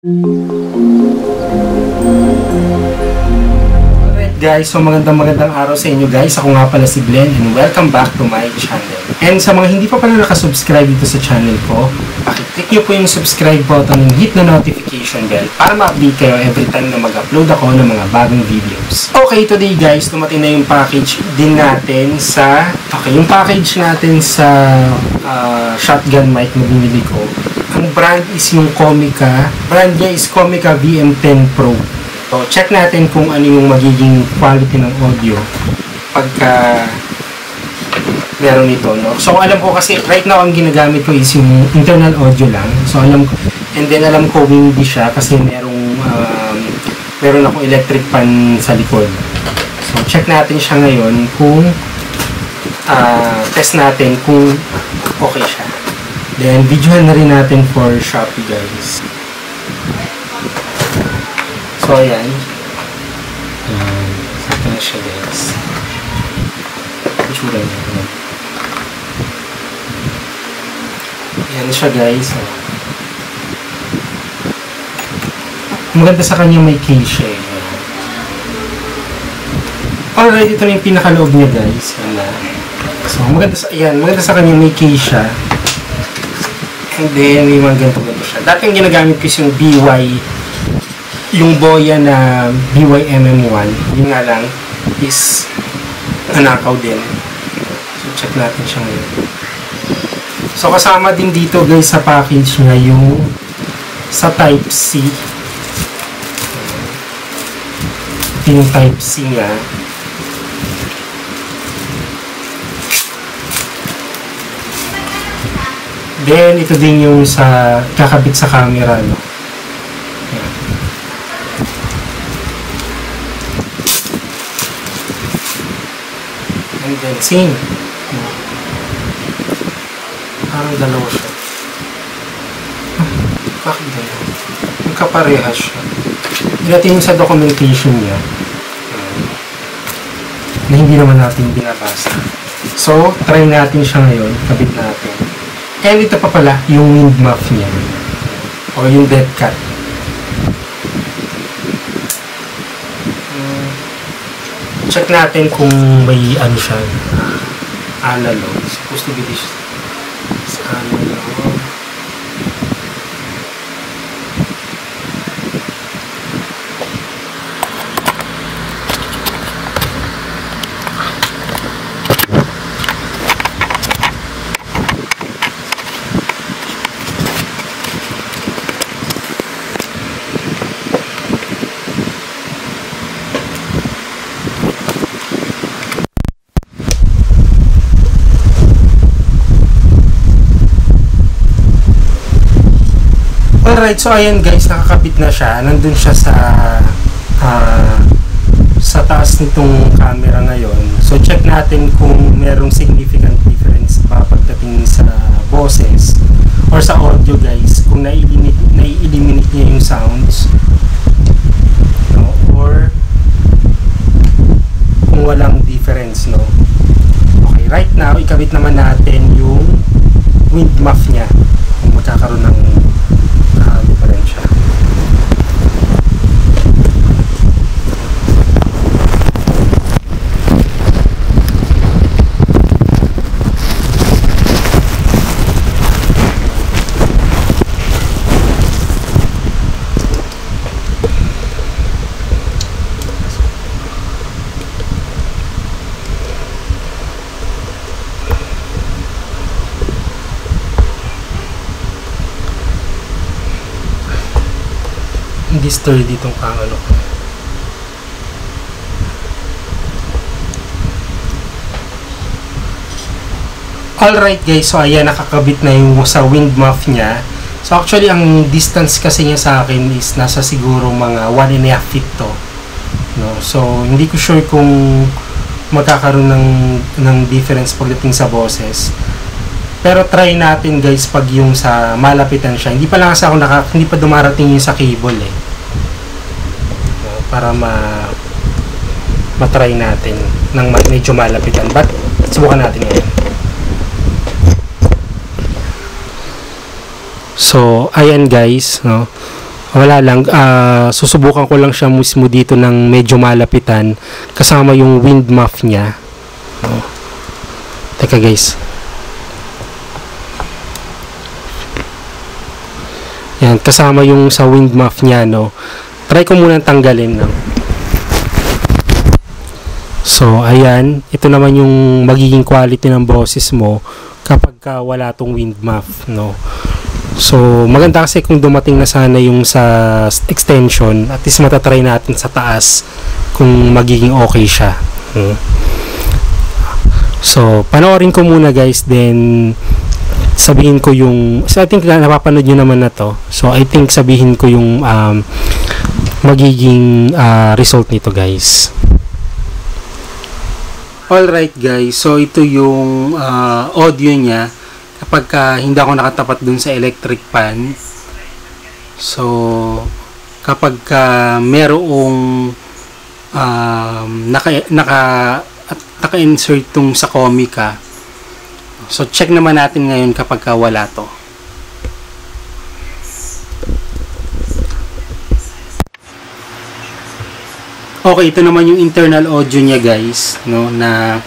Alright guys, so magandang araw sa inyo guys. Ako nga pala si Glenn and welcome back to my channel. And sa mga hindi pa pala nakasubscribe dito sa channel ko, pakiclick nyo po yung subscribe button and hit na notification bell para ma-update kayo every time na mag-upload ako ng mga bagong videos. Okay, today guys, dumating na yung package din natin sa yung package natin sa shotgun mic na binili ko. Ang brand is yung Comica. Brand niya is Comica VM10 Pro. So, check natin kung ano yung magiging quality ng audio pagka meron ito, no? So, alam ko kasi right now ang ginagamit ko is yung internal audio lang. So, alam ko, and then alam ko hindi siya kasi meron akong electric fan sa likod. So, check natin siya ngayon kung test natin kung okay siya. Then, videohan na rin natin for Shopee, guys. So, ayan. Ito na siya, guys. Itsura niya. Ayan na siya, guys. Maganda sa kanya may case siya. Alright, ito na yung pinakaloob niya, guys. So, maganda sa kanya may case siya. And then, may mga ganito siya. Dati yung ginagamit ko is yung yung Boya na BY MM1. Yun nga lang, is nanakaw din. So, check natin siya ngayon. So, kasama din dito guys sa package niya yung sa Type-C. Ito yung Type-C niya. Then, ito din yung sa kakabit sa camera, no? Ayan. And then, same. Parang dalawa siya. Bakit dalawa? Magkaparehas siya. Natin yung sa documentation niya. Na hindi naman natin binabasa. So, try natin siya ngayon. Kabit natin. And ito pa pala, yung wind muff niya. O yung dead cat. Check natin kung may ano siya. Analog. Supposed to be this. Analog. Alright, so ayan guys, nakakabit na siya. Nandun siya sa taas nitong camera ngayon. So check natin kung merong significant difference ba pagdating sa boses or sa audio guys, kung nai-eliminate niya yung sounds, no? Or kung walang difference, no? Okay, right now ikabit naman natin yung wind muff niya kung magkakaroon ng diferensya. Hindi sturdy itong kangalo ko. Alright guys, so ayan, nakakabit na yung sa wind muff niya. So actually, ang distance kasi niya sa akin is nasa siguro mga 1.5 feet to. No? So, hindi ko sure kung magkakaroon ng difference pagdating sa boses. Pero try natin guys pag yung sa malapitan siya. Hindi pa lang kasi ako hindi pa dumarating yung sa cable eh. Para matry natin ng medyo malapitan. But subukan natin ngayon. So, ayan guys, no. Wala lang, susubukan ko lang siya mismo dito ng medyo malapitan kasama yung wind muff niya. Teka guys. Yan, kasama yung sa wind muff niya, no. Try ko muna tanggalin, no. So, ayan, ito naman yung magiging quality ng boses mo kapag wala tong wind muff, no. So, maganda kasi kung dumating na sana yung sa extension, at least matatry natin sa taas kung magiging okay siya. So, panoorin ko muna guys, then sabihin ko yung, so I think napapanood nyo naman na to. So, I think sabihin ko yung magiging result nito guys. Alright guys, so ito yung audio niya kapag hindi ako nakatapat dun sa electric fan. So kapag merong naka-insert tong sa Comica. So check naman natin ngayon kapag wala to. Okay, ito naman yung internal audio niya guys, no, na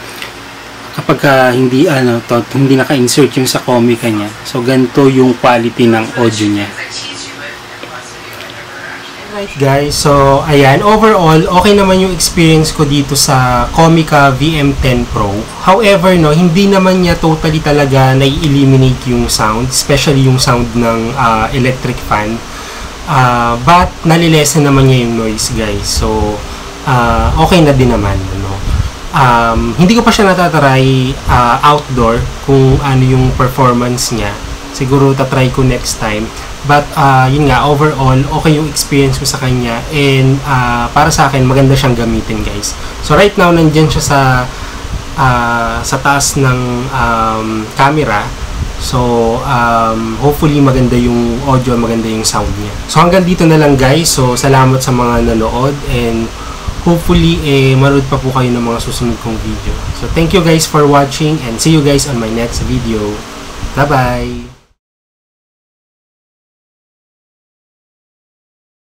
kapag hindi hindi naka-insert yung sa Comica niya. So ganito yung quality ng audio niya. Alright guys, so ayan, overall okay naman yung experience ko dito sa Comica VM10 Pro. However, no, hindi naman niya totally talaga na-eliminate yung sound, especially yung sound ng electric fan. But nalilesen naman niya yung noise guys. So okay na din naman, ano. Hindi ko pa siya natatry outdoor kung ano yung performance niya. Siguro tatry ko next time. But yun nga, overall okay yung experience ko sa kanya, and para sa akin maganda siyang gamitin guys. So right now nandiyan siya sa taas ng camera. So hopefully maganda yung audio, maganda yung sound niya. So hanggang dito na lang guys. So salamat sa mga nanood, and hopefully, manood pa po kayo ng mga susunod kong video. So, thank you guys for watching, and see you guys on my next video. Bye-bye!